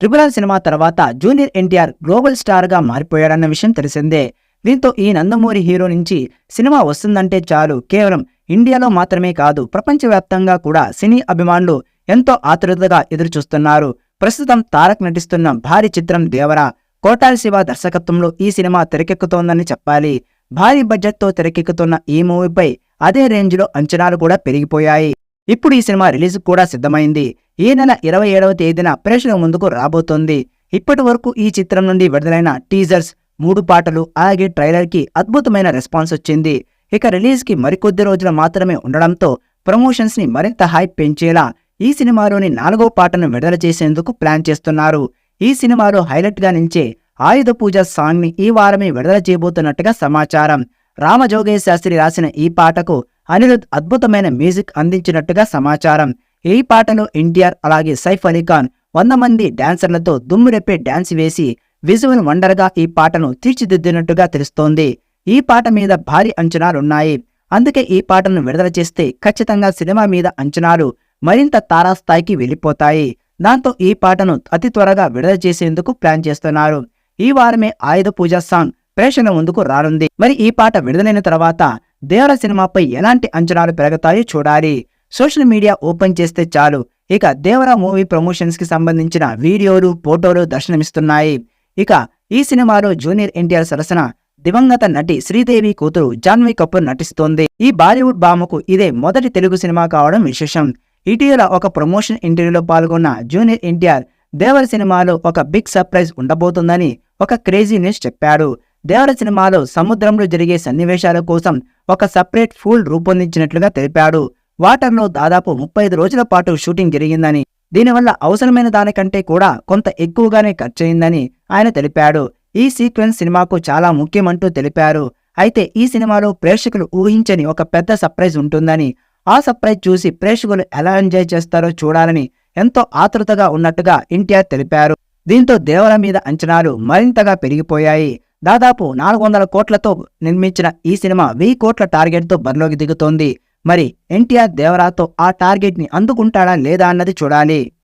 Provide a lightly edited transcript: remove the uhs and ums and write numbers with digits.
Triple R cinema తర్వాత junior NTR global star గా మారిపోయాడన్న విషయం తెలిసిందే. దీంతో ఈ నందమూరి హీరో నుంచి సినిమా వస్తుందంటే చాలు కేవలం ఇండియాలో మాత్రమే కాదు ప్రపంచవ్యాప్తంగా కూడా సినీ అభిమానులు ఎంతో ఆతృతగా ఎదురుచూస్తున్నారు. ప్రస్తుతం తారక్ నటిస్తున్న భారీ చిత్రం దేవర కోటాల శివ దర్శకత్వంలో ఈ సినిమా తెరకెక్కుతోందని చెప్పాలి. భారీ బడ్జెట్ తో తెరకెక్కుతున్న ఈ మూవీపై అదే రేంజ్ లో అంచనాలు కూడా పెరిగిపోయాయి. ఇప్పుడు ఈ సినిమా రిలీజ్ కూడా సిద్ధమైంది. ఈ నెల 27వ తేదీన ప్రేక్షకుల ముందుకు రాబోతోంది. ఇప్పటి వరకు ఈ చిత్రం నుండి విడుదలైన టీజర్స్, 3 పాటలు అలాగే ట్రైలర్ కి అద్భుతమైన రెస్పాన్స్ వచ్చింది. ఇక రిలీజ్ కి మరికొద్ది రోజులు మాత్రమే ఉండడంతో ప్రమోషన్స్ ని మరింత హైప్ పెంచేలా ఈ సినిమాలోని 4వ పాటను విడుదల చేసేందుకు ప్లాన్ చేస్తున్నారు. ఈ సినిమాలో హైలైట్ గా నిలిచే ఆయుధ పూజ సాంగ్ ని ఈ వారమే విడుదల చేయబోతున్నట్టుగా సమాచారం. రామజోగయ్య శాస్త్రి రాసిన ఈ పాటకు అనిరుద్ అద్భుతమైన మ్యూజిక్ అందించినట్టుగా సమాచారం. ఈ పాటలో ఎన్టీఆర్ అలాగే సైఫ్ అలీ ఖాన్ 100 మంది డాన్సర్లతో దుమ్మురెప్పే డాన్స్ వేసి విజువల్ వండర్ గా ఈ పాటను తీర్చిదిద్దినట్టుగా తెలుస్తోంది. ఈ పాట మీద భారీ అంచనాలున్నాయి. అందుకే ఈ పాటను విడుదల చేస్తే ఖచ్చితంగా సినిమా మీద అంచనాలు మరింత తారాస్థాయికి వెళ్ళిపోతాయి. దాంతో ఈ పాటను అతి త్వరగా విడుదల చేసేందుకు ప్లాన్ చేస్తున్నారు. ఈ వారమే ఆయుధ పూజ సాంగ్ ప్రేక్షకుల ముందుకు రానుంది. మరి ఈ పాట విడుదలైన తర్వాత దేవర సినిమాపై ఎలాంటి అంచనాలు పెరుగుతాయో చూడాలి. సోషల్ మీడియా ఓపెన్ చేస్తే చాలు ఇక దేవర మూవీ ప్రమోషన్స్ కి సంబంధించిన వీడియోలు, ఫోటోలు దర్శనమిస్తున్నాయి. ఇక ఈ సినిమాలో జూనియర్ ఎన్టీఆర్ సరసన దివంగత నటి శ్రీదేవి కూతురు జాన్వీ కపూర్ నటిస్తోంది. ఈ బాలీవుడ్ భామకు ఇదే మొదటి తెలుగు సినిమా కావడం విశేషం. ఇటీవల ఒక ప్రమోషన్ ఇంటర్వ్యూలో పాల్గొన్న జూనియర్ ఎన్టీఆర్ దేవర సినిమాలో ఒక బిగ్ సర్ప్రైజ్ ఉండబోతుందని ఒక క్రేజీ న్యూస్ చెప్పాడు. దేవర సినిమాలో సముద్రంలో జరిగే సన్నివేశాల కోసం ఒక సపరేట్ ఫూల్ రూపొందించినట్లుగా తెలిపాడు. వాటర్లో దాదాపు 35 రోజుల పాటు షూటింగ్ జరిగిందని, దీనివల్ల అవసరమైన దానికంటే కూడా కొంత ఎక్కువగానే ఖర్చయిందని ఆయన తెలిపాడు. ఈ సీక్వెన్స్ సినిమాకు చాలా ముఖ్యమంటూ తెలిపారు. అయితే ఈ సినిమాలో ప్రేక్షకులు ఊహించని ఒక పెద్ద సర్ప్రైజ్ ఉంటుందని, ఆ సర్ప్రైజ్ చూసి ప్రేక్షకులు ఎలా ఎంజాయ్ చేస్తారో చూడాలని ఎంతో ఆతృతగా ఉన్నట్టుగా ఎన్టీఆర్ తెలిపారు. దీంతో దేవర మీద అంచనాలు మరింతగా పెరిగిపోయాయి. దాదాపు 400 కోట్లతో నిర్మించిన ఈ సినిమా 1000 కోట్ల టార్గెట్ తో బరిలోకి దిగుతోంది. మరి ఎన్టీఆర్ దేవరాతో ఆ టార్గెట్ ని అందుకుంటాడా లేదా అన్నది చూడాలి.